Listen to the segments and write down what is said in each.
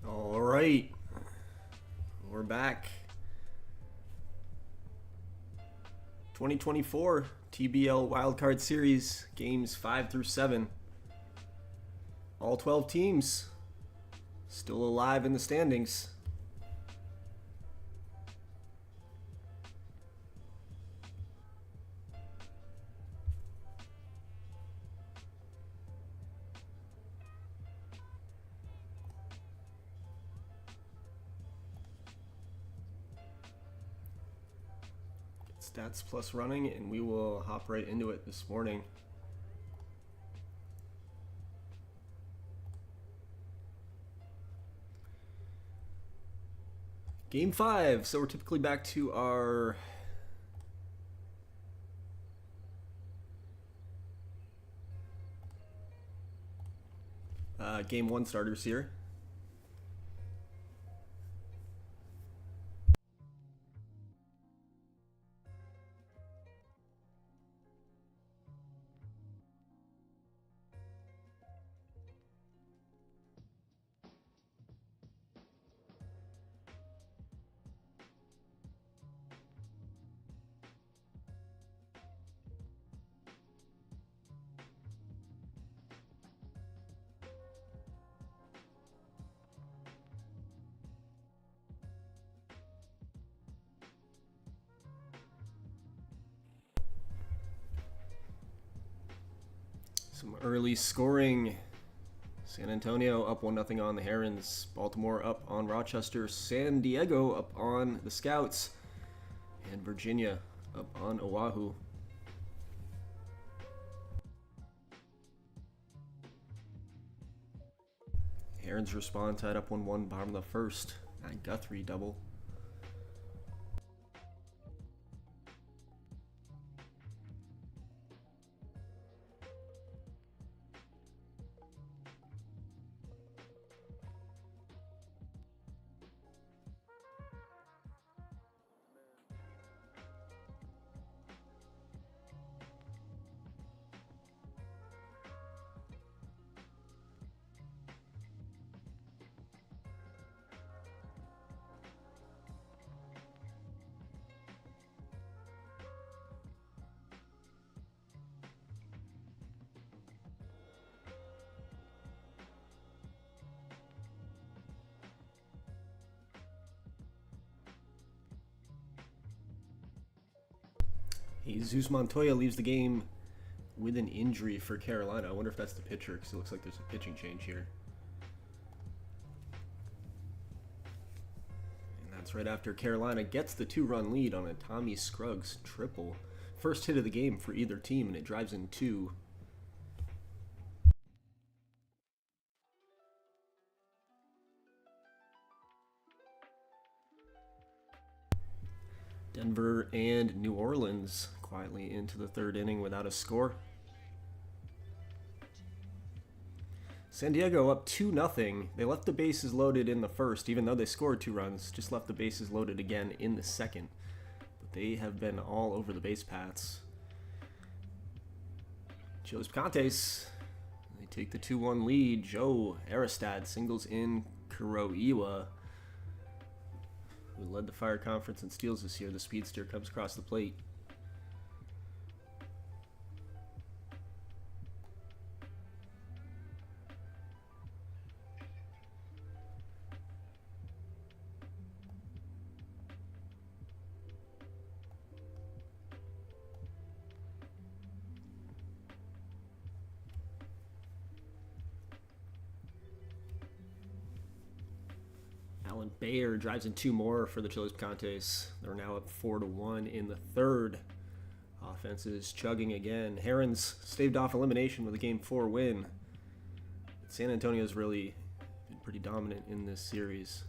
All right, we're back. 2024 TBL Wildcard Series, games 5 through 7. All 12 teams still alive in the standings. Stats plus running, and we will hop right into it this morning. Game 5. So we're typically back to our Game 1 starters here. Some early scoring. San Antonio up 1-0 on the Herons. Baltimore up on Rochester. San Diego up on the Scouts. And Virginia up on Oahu. Herons respond, tied up 1-1, bottom of the first. Matt Guthrie double. Jesus Montoya leaves the game with an injury for Carolina. I wonder if that's the pitcher, because it looks like there's a pitching change here. And that's right after Carolina gets the 2-run lead on a Tommy Scruggs triple. First hit of the game for either team, and it drives in 2. Denver and New Orleans quietly into the third inning without a score. San Diego up 2-0. They left the bases loaded in the first, even though they scored 2 runs, just left the bases loaded again in the second. But they have been all over the base paths. Chili's Picantes, they take the 2-1 lead. Joe Aristad singles in Kuroiwa, who led the Fire Conference in steals this year. The speedster comes across the plate. Alan Bayer drives in 2 more for the Chili's Picantes. They're now up 4-1 in the third. Offense is chugging again. Herons staved off elimination with a Game 4 win. But San Antonio's really been pretty dominant in this series.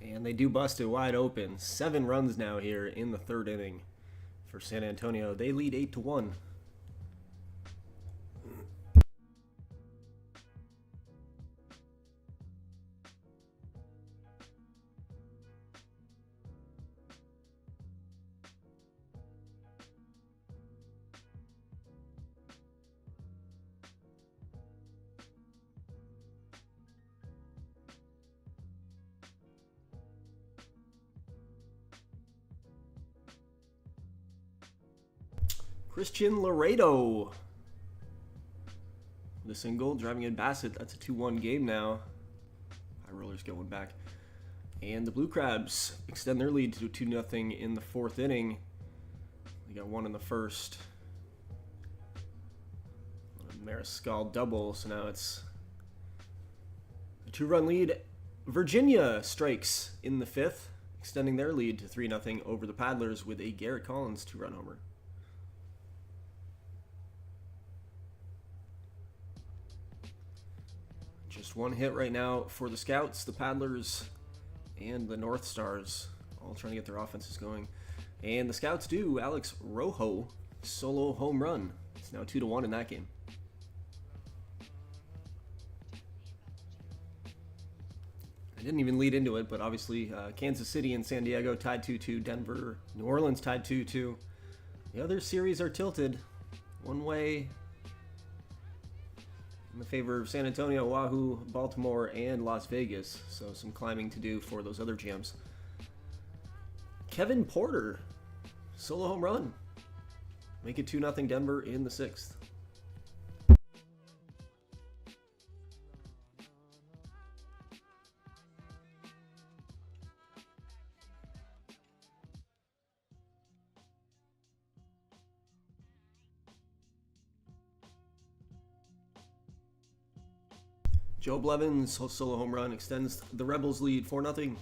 And they do bust it wide open. 7 runs now here in the third inning for San Antonio. They lead 8-1. Christian Laredo. The single, driving in Bassett. That's a 2-1 game now. High Rollers get one back. And the Blue Crabs extend their lead to 2-0 in the 4th inning. They got one in the first. A Mariscal double, so now it's a 2-run lead. Virginia strikes in the 5th, extending their lead to 3-0 over the Paddlers with a Garrett Collins 2-run homer. Just one hit right now for the Scouts, the Paddlers, and the North Stars, all trying to get their offenses going. And the Scouts do. Alex Rojo, solo home run. It's now 2-1 in that game. I didn't even lead into it, but obviously Kansas City and San Diego tied 2-2. Denver, New Orleans tied 2-2. The other series are tilted one way in the favor of San Antonio, Oahu, Baltimore, and Las Vegas. So some climbing to do for those other jams. Kevin Porter, solo home run. Make it 2-0 Denver in the 6th. Joe Blevins' solo home run extends the Rebels' lead 4-0.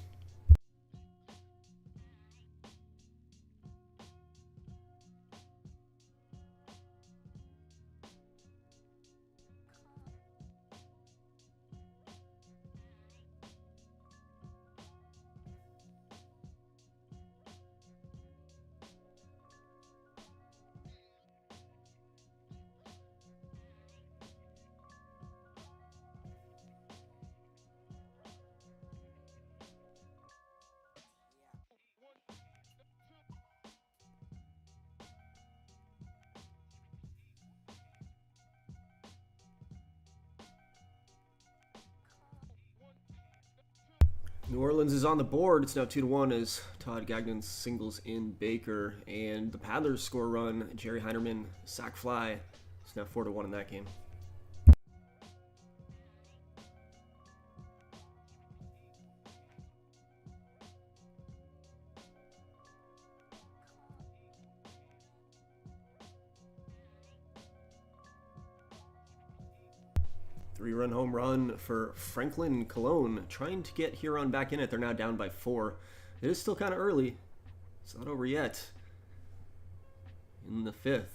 New Orleans is on the board. It's now 2-1 as Todd Gagnon singles in Baker. And the Paddlers score a run. Jerry Heinerman, sac fly. It's now 4-1 in that game. Three-run home run for Franklin Cologne, trying to get Huron back in it. They're now down by 4. It is still kind of early. It's not over yet. In the 5th.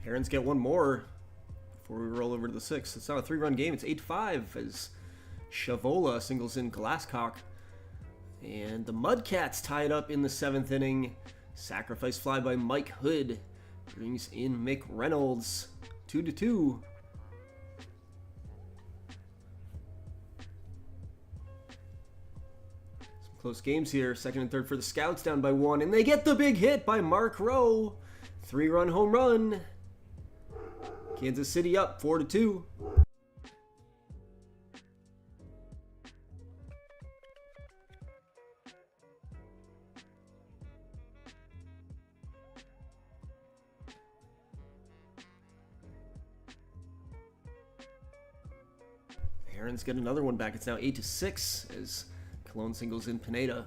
Herons get one more before we roll over to the 6th. It's not a 3-run game. It's 8-5 as Chavola singles in Glasscock. And the Mudcats tie it up in the 7th inning. Sacrifice fly by Mike Hood brings in Mick Reynolds. 2-2. Some close games here. 2nd and 3rd for the Scouts, down by 1. And they get the big hit by Mark Rowe. 3-run home run. Kansas City up 4-2. Herons get another one back. It's now 8-6 as Cologne singles in Pineda.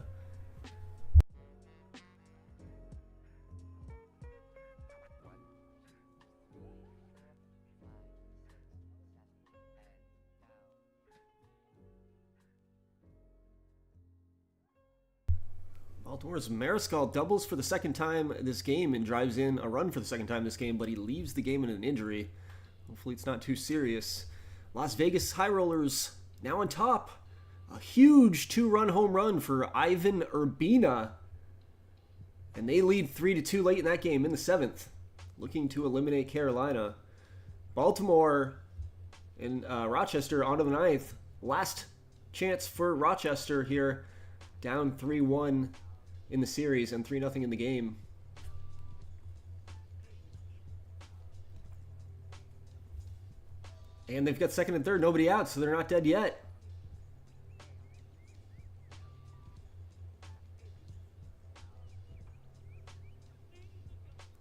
Baltimore's Mariscal doubles for the 2nd time this game and drives in a run for the 2nd time this game, but he leaves the game in an injury. Hopefully it's not too serious. Las Vegas High Rollers now on top. A huge 2-run home run for Ivan Urbina. And they lead 3-2 late in that game in the 7th, looking to eliminate Carolina. Baltimore and Rochester on to the 9th. Last chance for Rochester here, down 3-1 in the series and 3-0 in the game. And they've got second and third, nobody out, so they're not dead yet.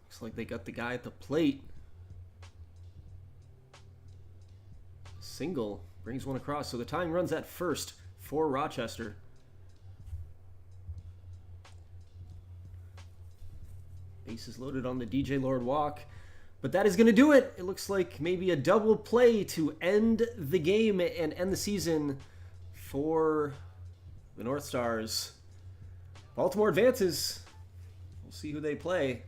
Looks like they got the guy at the plate. Single brings one across, so the tying run's at first for Rochester. Bases loaded on the DJ Lord walk. But that is going to do it. It looks like maybe a double play to end the game and end the season for the North Stars. Baltimore advances. We'll see who they play.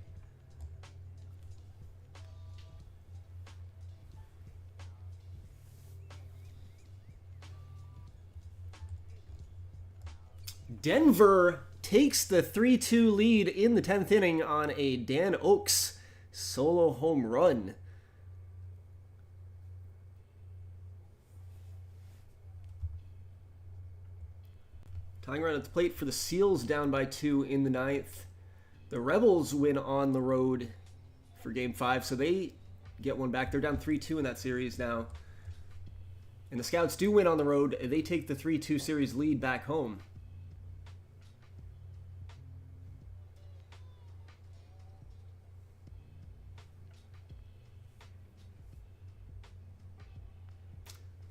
Denver takes the 3-2 lead in the 10th inning on a Dan Oakes solo home run. Tying run at the plate for the Seals, down by 2 in the 9th. The Rebels win on the road for Game 5, so they get one back. They're down 3-2 in that series now. And the Scouts do win on the road. They take the 3-2 series lead back home.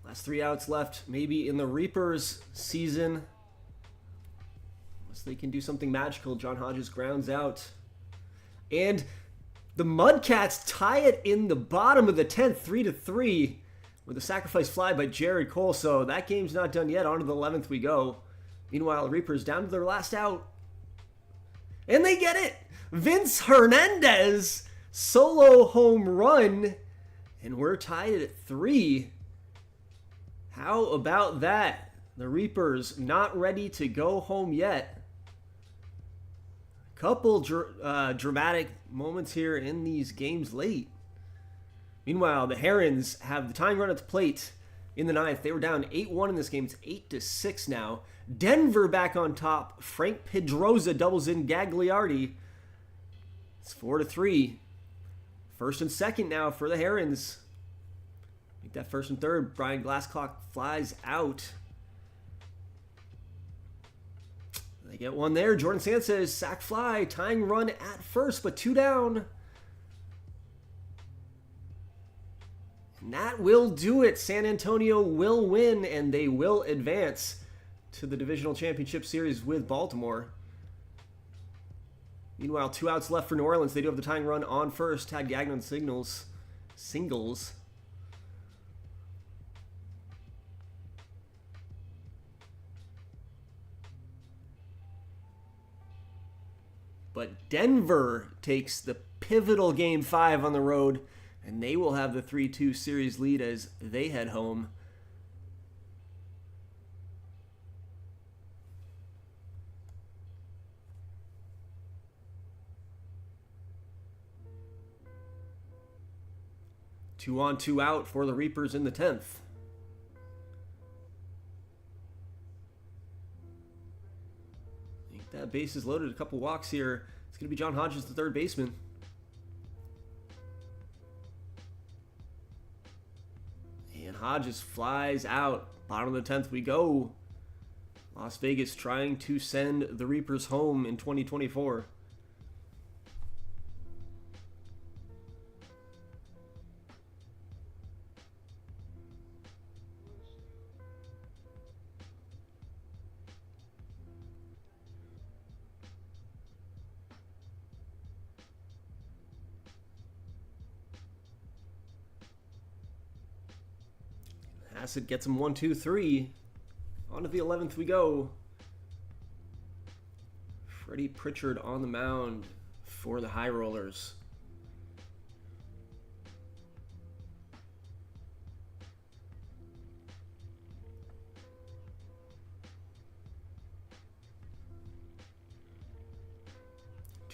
Last 3 outs left, maybe in the Reapers season. Unless they can do something magical. John Hodges grounds out. And the Mudcats tie it in the bottom of the 10th, 3-3, with a sacrifice fly by Jared Cole. So that game's not done yet. On to the 11th we go. Meanwhile, the Reapers down to their last out. And they get it! Vince Hernandez, solo home run. And we're tied at 3. How about that? The Reapers not ready to go home yet. Couple dramatic moments here in these games late. Meanwhile, the Herons have the tying run at the plate in the 9th. They were down 8-1 in this game. It's 8-6 now. Denver back on top. Frank Pedroza doubles in Gagliardi. It's 4-3. First and second now for the Herons. Make that first and third. Brian Glasscock flies out. They get one there. Jordan Sanchez, sac fly, tying run at first, but 2 down. And that will do it. San Antonio will win, and they will advance to the Divisional Championship Series with Baltimore. Meanwhile, 2 outs left for New Orleans. They do have the tying run on first. Tad Gagnon singles. But Denver takes the pivotal Game 5 on the road, and they will have the 3-2 series lead as they head home. Two on, 2 out for the Reapers in the 10th. That base is loaded. A couple walks here. It's going to be John Hodges, the third baseman. And Hodges flies out. Bottom of the 10th we go. Las Vegas trying to send the Reapers home in 2024. Hassett gets him 1-2-3. On to the 11th we go. Freddie Pritchard on the mound for the High Rollers.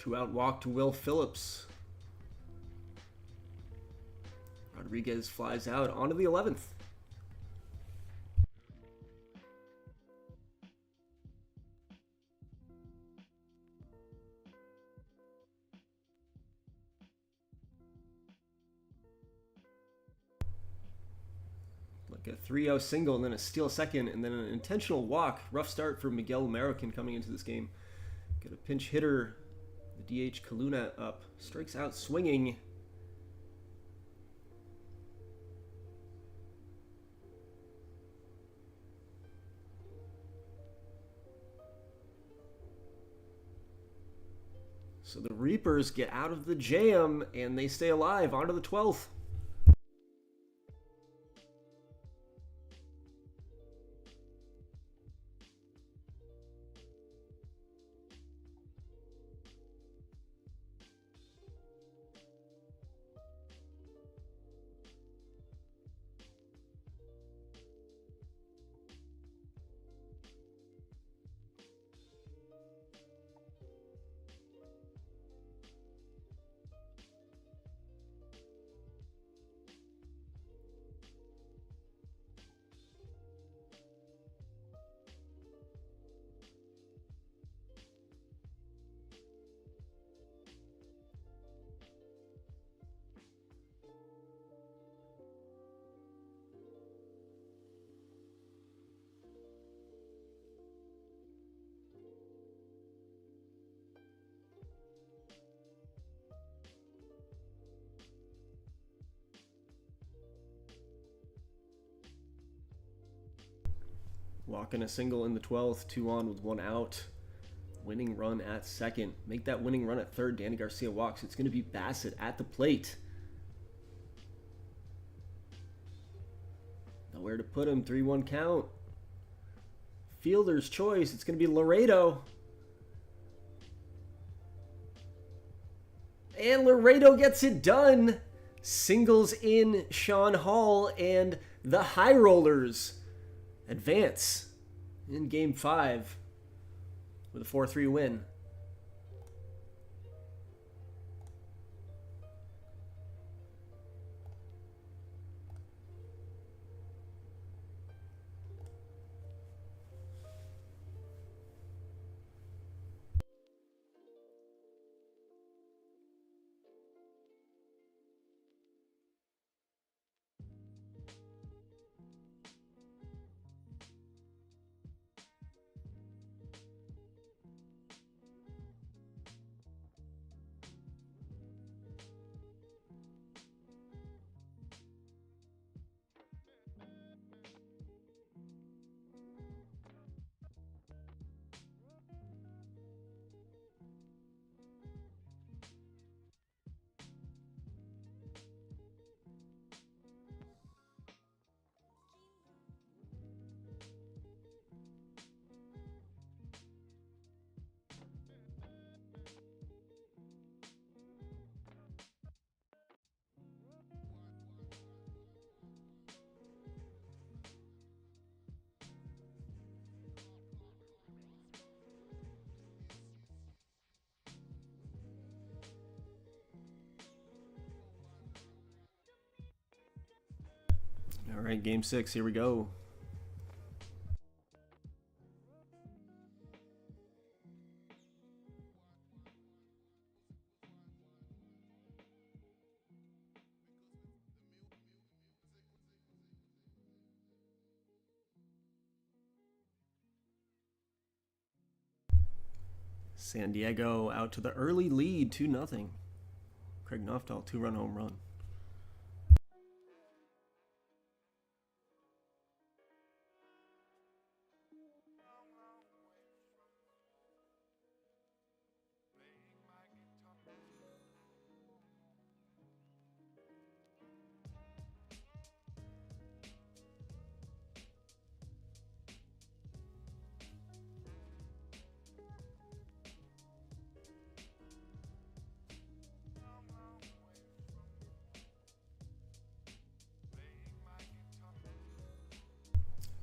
2-out walk to Will Phillips. Rodriguez flies out onto the 11th. Like a 3-0 single and then a steal second and then an intentional walk. Rough start for Miguel American coming into this game. Got a pinch hitter, the DH Kaluna up. Strikes out swinging. So the Reapers get out of the jam and they stay alive onto the 12th. Walking a single in the 12th, 2 on with 1 out. Winning run at second. Make that winning run at third. Danny Garcia walks. It's going to be Bassett at the plate. Nowhere to put him. 3-1 count. Fielder's choice. It's going to be Laredo. And Laredo gets it done. Singles in Sean Hall, and the High Rollers advance in Game 5 with a 4-3 win. All right, Game 6, here we go. San Diego out to the early lead, 2-0. Craig Noftal, 2-run home run.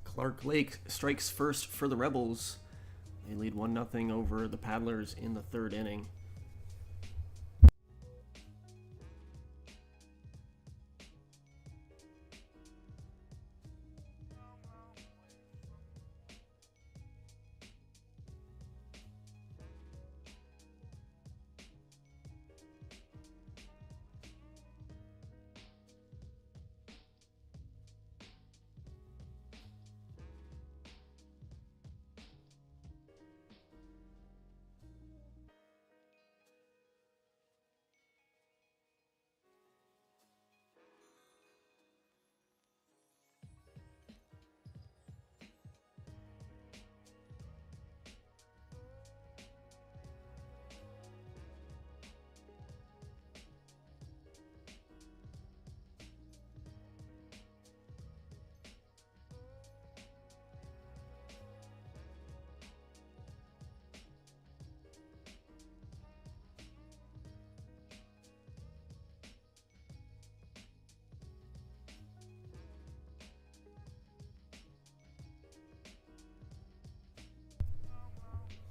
Clark Lake strikes first for the Rebels. They lead 1-0 over the Paddlers in the 3rd inning.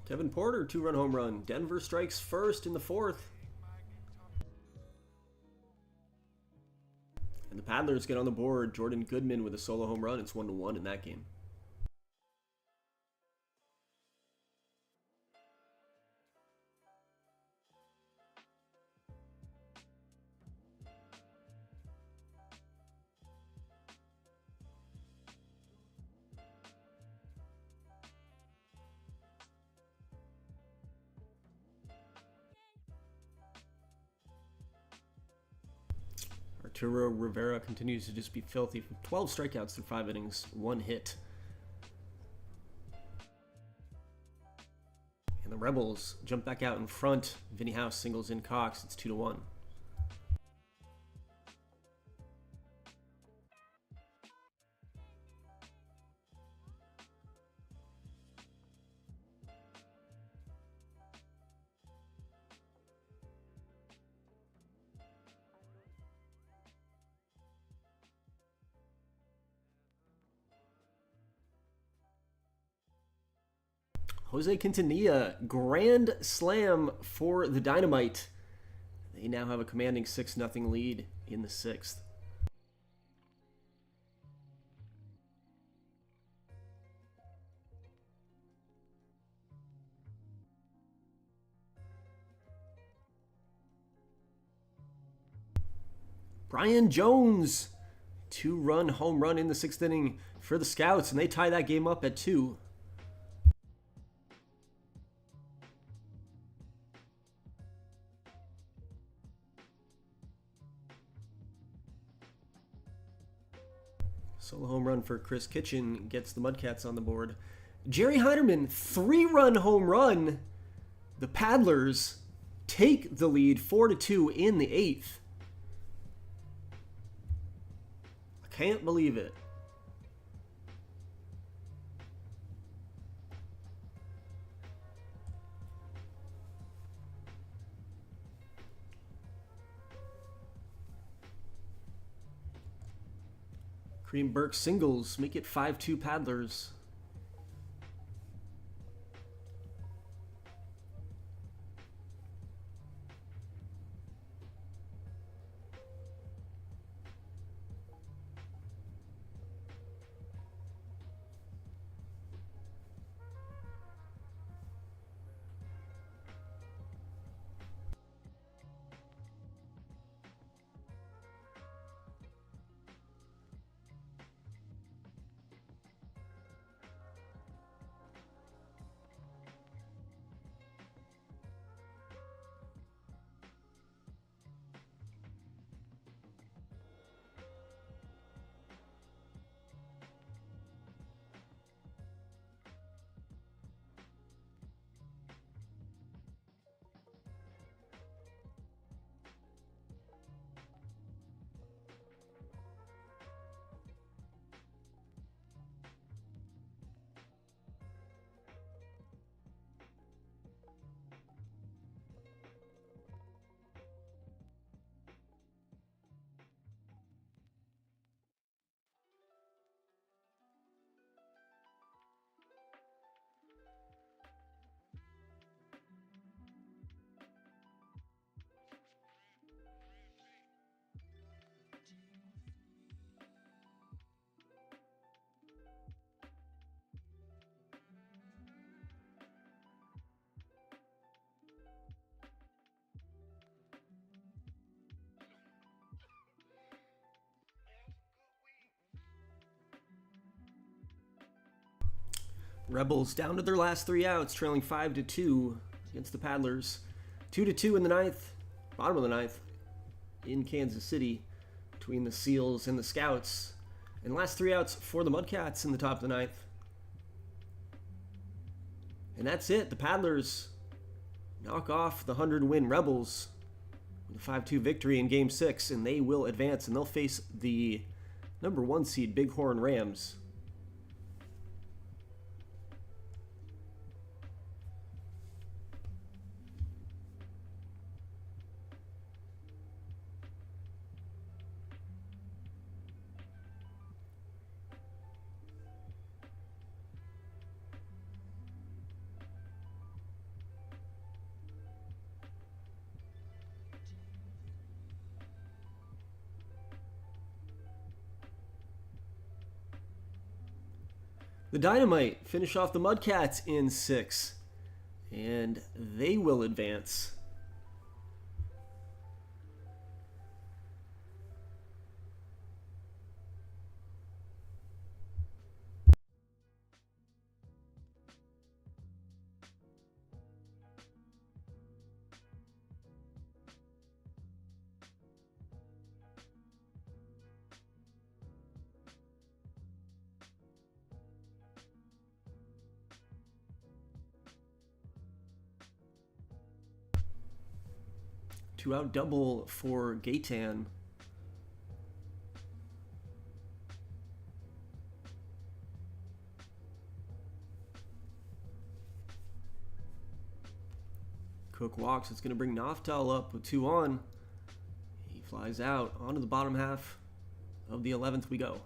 Kevin Porter, 2-run home run. Denver strikes first in the 4th. And the Paddlers get on the board. Jordan Goodman with a solo home run. It's 1-1 in that game. Arturo Rivera continues to just be filthy. 12 strikeouts through 5 innings, 1 hit. And the Rebels jump back out in front. Vinny House singles in Cox. It's 2-1. Jose Quintanilla, grand slam for the Dynamite. They now have a commanding 6-0 lead in the 6th. Brian Jones, 2-run home run in the 6th inning for the Scouts, and they tie that game up at 2. Solo home run for Chris Kitchen gets the Mudcats on the board. Jerry Heinerman, 3-run home run. The Paddlers take the lead 4-2 in the 8th. I can't believe it. Kareem Burke singles, make it 5-2 Paddlers. Rebels down to their last 3 outs, trailing 5-2 against the Paddlers. 2-2 in the 9th, bottom of the 9th, in Kansas City, between the Seals and the Scouts. And last 3 outs for the Mudcats in the top of the 9th. And that's it. The Paddlers knock off the 100-win Rebels with a 5-2 victory in Game 6, and they will advance, and they'll face the number 1 seed Bighorn Rams. The Dynamite finish off the Mudcats in 6, and they will advance. Two out double for Gaetan. Cook walks. It's going to bring Naftal up with 2 on. He flies out onto the bottom half of the 11th we go.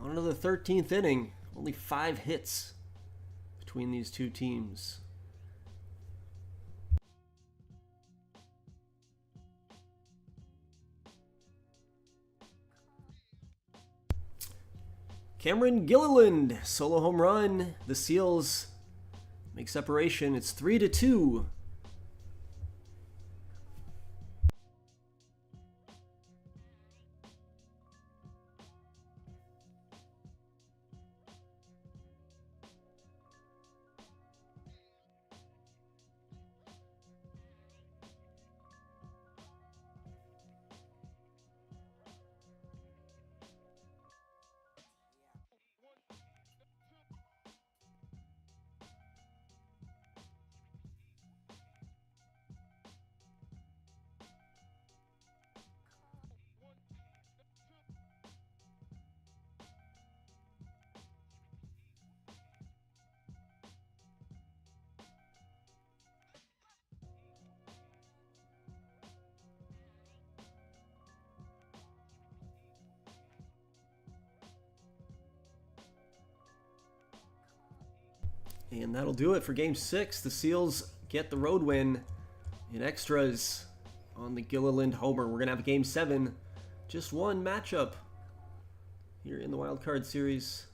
On to the 13th inning. Only 5 hits between these two teams. Cameron Gilliland, solo home run. The Seals make separation. It's 3-2. And that'll do it for Game 6. The Seals get the road win in extras on the Gilliland homer. We're going to have a Game 7. Just one matchup here in the Wild Card Series.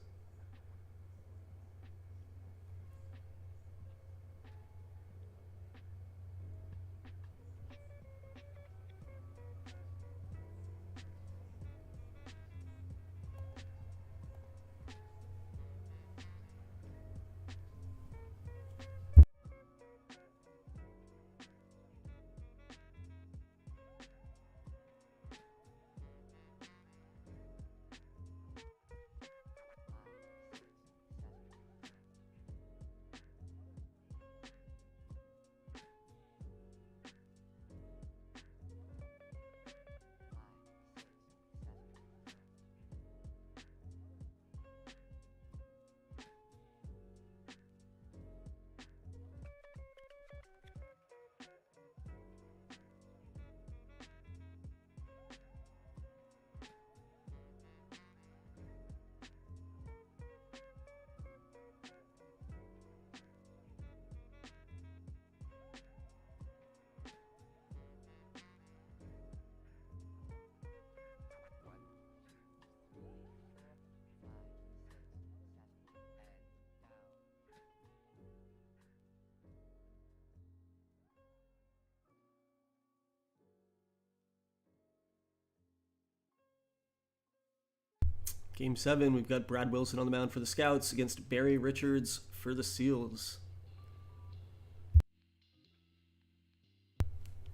Game 7, we've got Brad Wilson on the mound for the Scouts against Barry Richards for the Seals.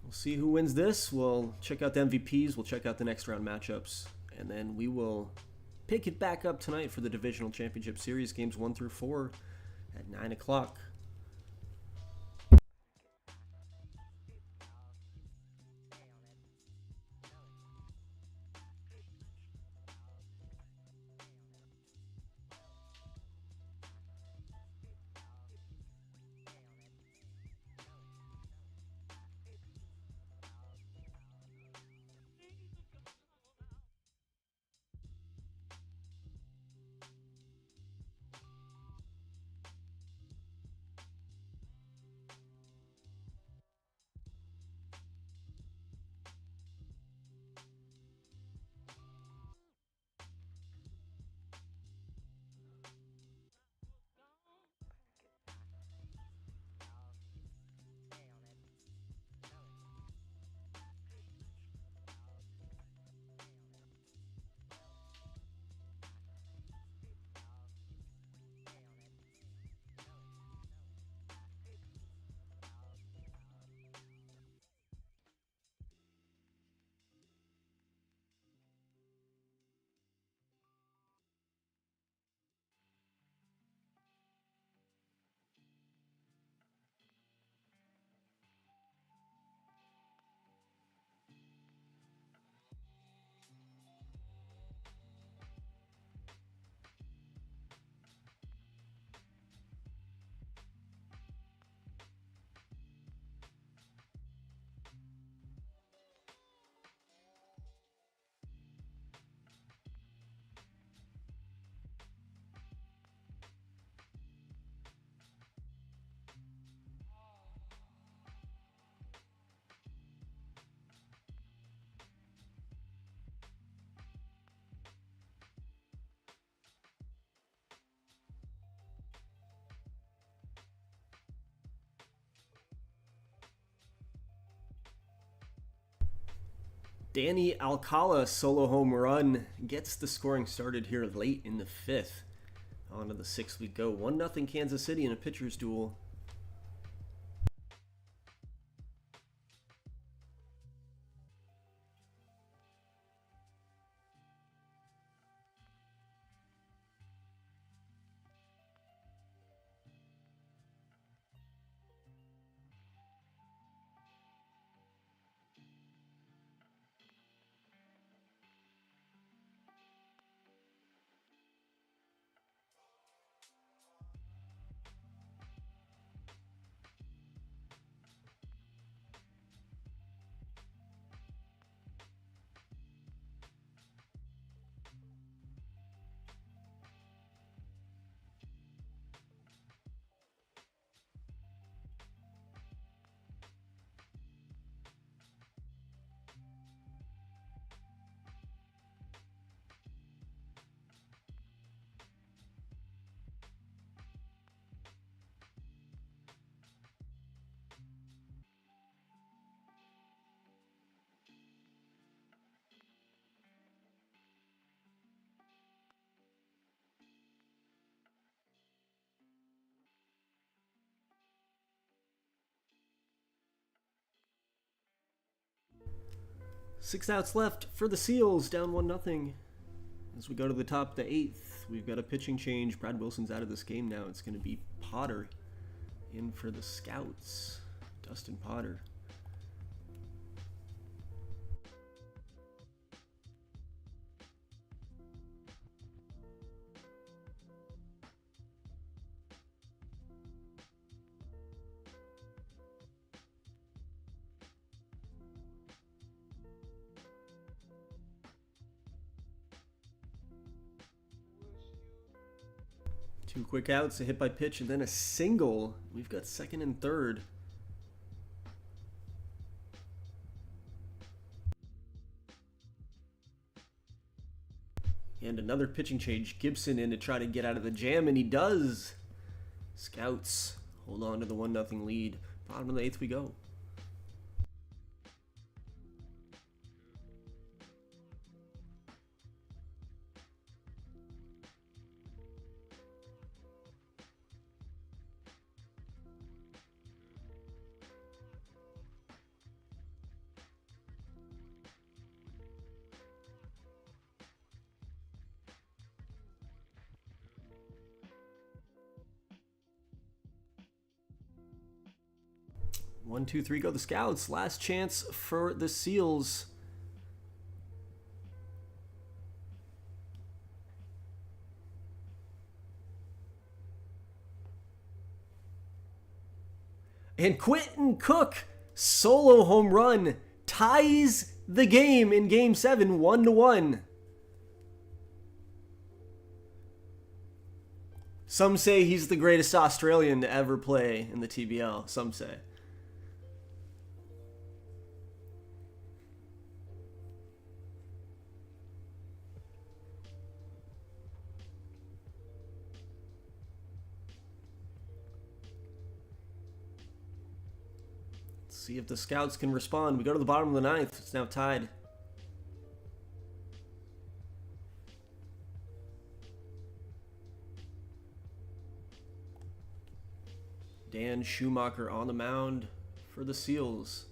We'll see who wins this. We'll check out the MVPs. We'll check out the next round matchups. And then we will pick it back up tonight for the Divisional Championship Series, games 1 through 4 at 9 o'clock. Danny Alcala solo home run gets the scoring started here late in the 5th. On to the 6th we go. 1-0 Kansas City in a pitcher's duel. Six outs left for the Seals, down 1-0. As we go to the top of the 8th, we've got a pitching change. Brad Wilson's out of this game now. It's going to be Potter in for the Scouts. Dustin Potter. Two quick outs, a hit by pitch, and then a single. We've got second and third. And another pitching change. Gibson in to try to get out of the jam, and he does. Scouts hold on to the 1-0 lead. Bottom of the 8th we go. 1, 2, 3, go the Scouts. Last chance for the Seals. And Quentin Cook, solo home run, ties the game in Game 7, 1-1. Some say he's the greatest Australian to ever play in the TBL. Some say. Let's see if the Scouts can respond. We go to the bottom of the ninth. It's now tied. Dan Schumacher on the mound for the Seals.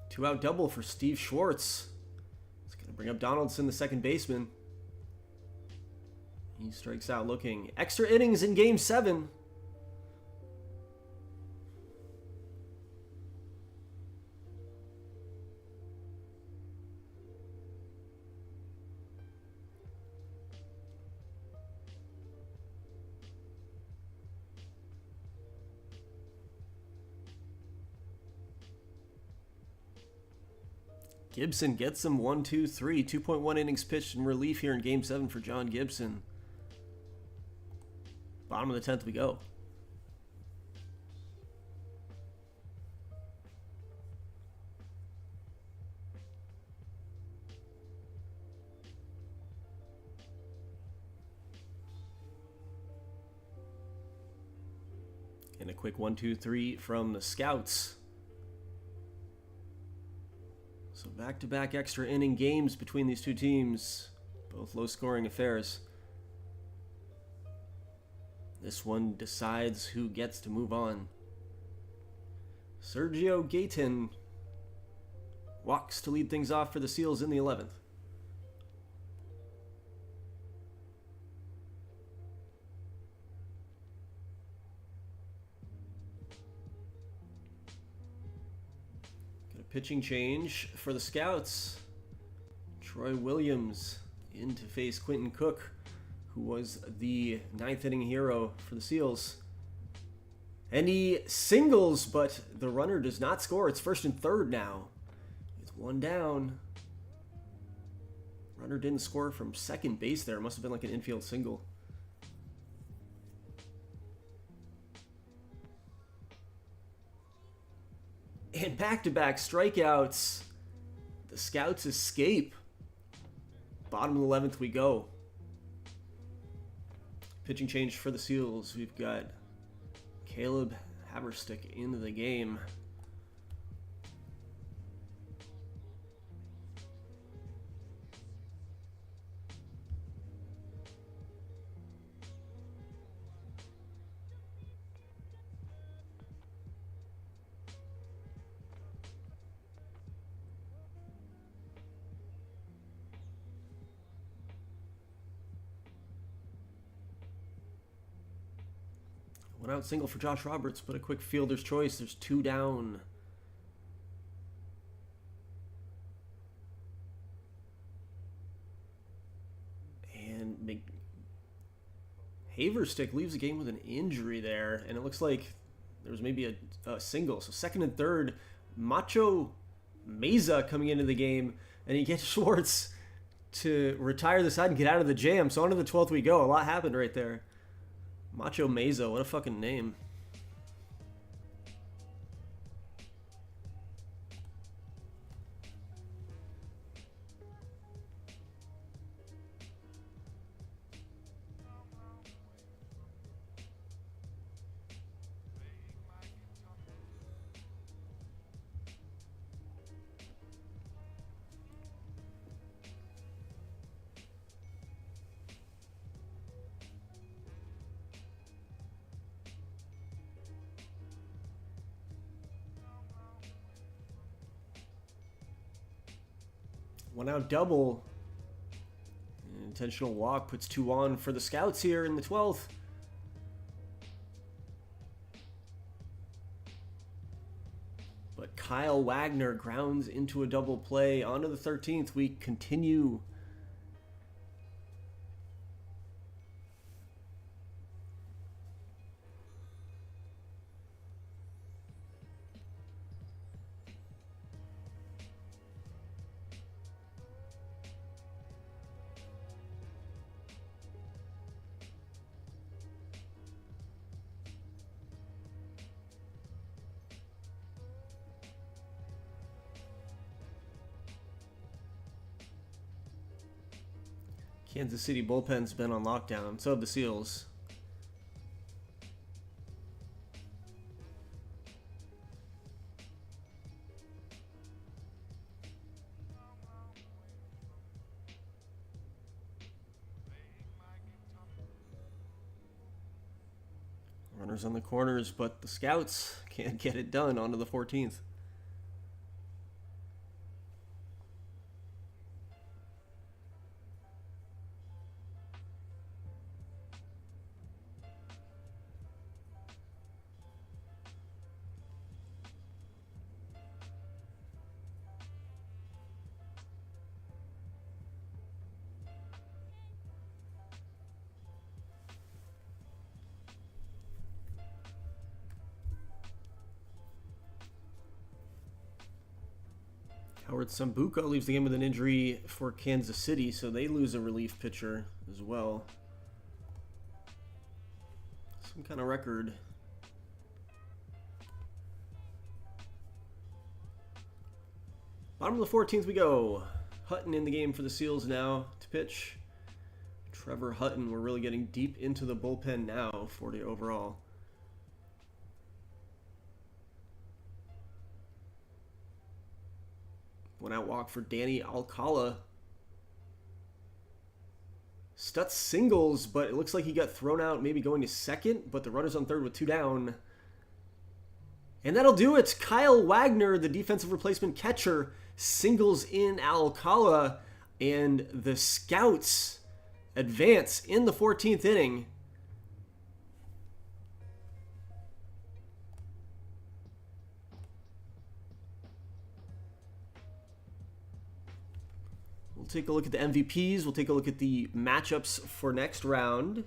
Two-out double for Steve Schwartz. It's going to bring up Donaldson, the second baseman. He strikes out looking. Extra innings in Game 7. Gibson gets them 1, 2, 3. 2.1 innings pitched in relief here in Game 7 for John Gibson. Bottom of the 10th we go. And a quick 1, 2, 3 from the Scouts. So back-to-back extra inning games between these two teams. Both low-scoring affairs. This one decides who gets to move on. Sergio Gayton walks to lead things off for the Seals in the 11th. Pitching change for the Scouts. Troy Williams in to face Quentin Cook, who was the ninth inning hero for the Seals. And he singles, but the runner does not score. It's first and third now. With one down. Runner didn't score from second base there. Must have been like an infield single. And back-to-back strikeouts. The Scouts escape. Bottom of the 11th we go. Pitching change for the Seals. We've got Caleb Haverstick into the game. One out single for Josh Roberts, but a quick fielder's choice. There's two down. And Haverstick leaves the game with an injury there, and it looks like there was maybe a single. So second and third, Macho Meza coming into the game, and he gets Schwartz to retire the side and get out of the jam. So on to the 12th we go. A lot happened right there. Macho Meza, what a fucking name. One out double. Intentional walk puts 2 on for the Scouts here in the 12th. But Kyle Wagner grounds into a double play. Onto the 13th. We continue. Kansas City bullpen's been on lockdown. So have the Seals. Runners on the corners, but the Scouts can't get it done. Onto the 14th. Howard Sambuca leaves the game with an injury for Kansas City, so they lose a relief pitcher as well. Some kind of record. Bottom of the 14th we go. Hutton in the game for the Seals now to pitch. Trevor Hutton, we're really getting deep into the bullpen now, 40 overall. One out walk for Danny Alcala. Stutz singles, but it looks like he got thrown out, maybe going to second, but the runner's on third with 2 down. And that'll do it. Kyle Wagner, the defensive replacement catcher, singles in Alcala, and the Scouts advance in the 14th inning. We'll take a look at the MVPs. We'll take a look at the matchups for next round.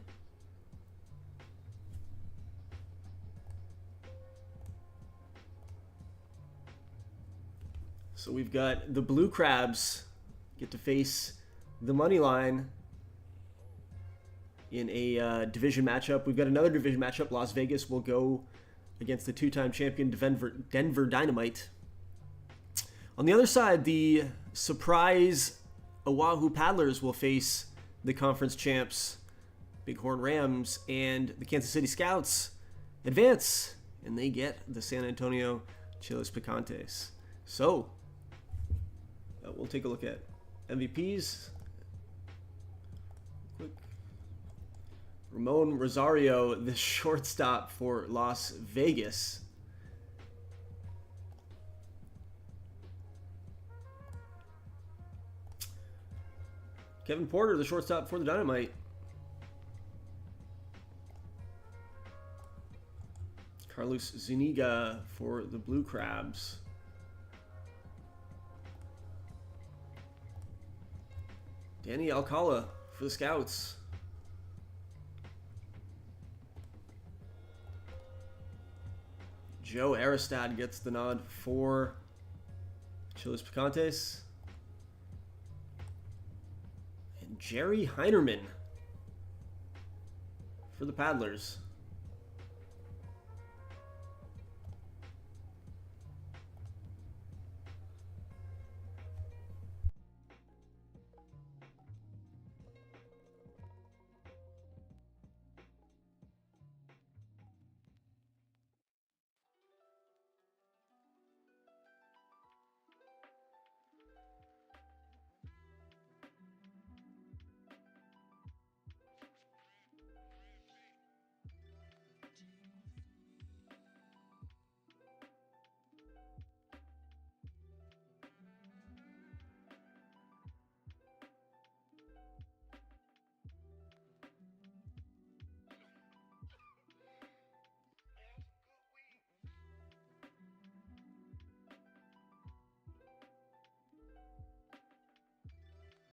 So we've got the Blue Crabs get to face the money line in a division matchup. We've got another division matchup. Las Vegas will go against the 2-time champion Denver Dynamite. On the other side, the surprise Oahu Paddlers will face the conference champs Bighorn Rams, and the Kansas City Scouts advance, and they get the San Antonio Chiles Picantes. So, we'll take a look at MVPs. Quick. Ramon Rosario, the shortstop for Las Vegas. Kevin Porter, the shortstop for the Dynamite. Carlos Zuniga for the Blue Crabs. Danny Alcala for the Scouts. Joe Aristad gets the nod for Chiles Picantes. And Jerry Heinerman for the Paddlers.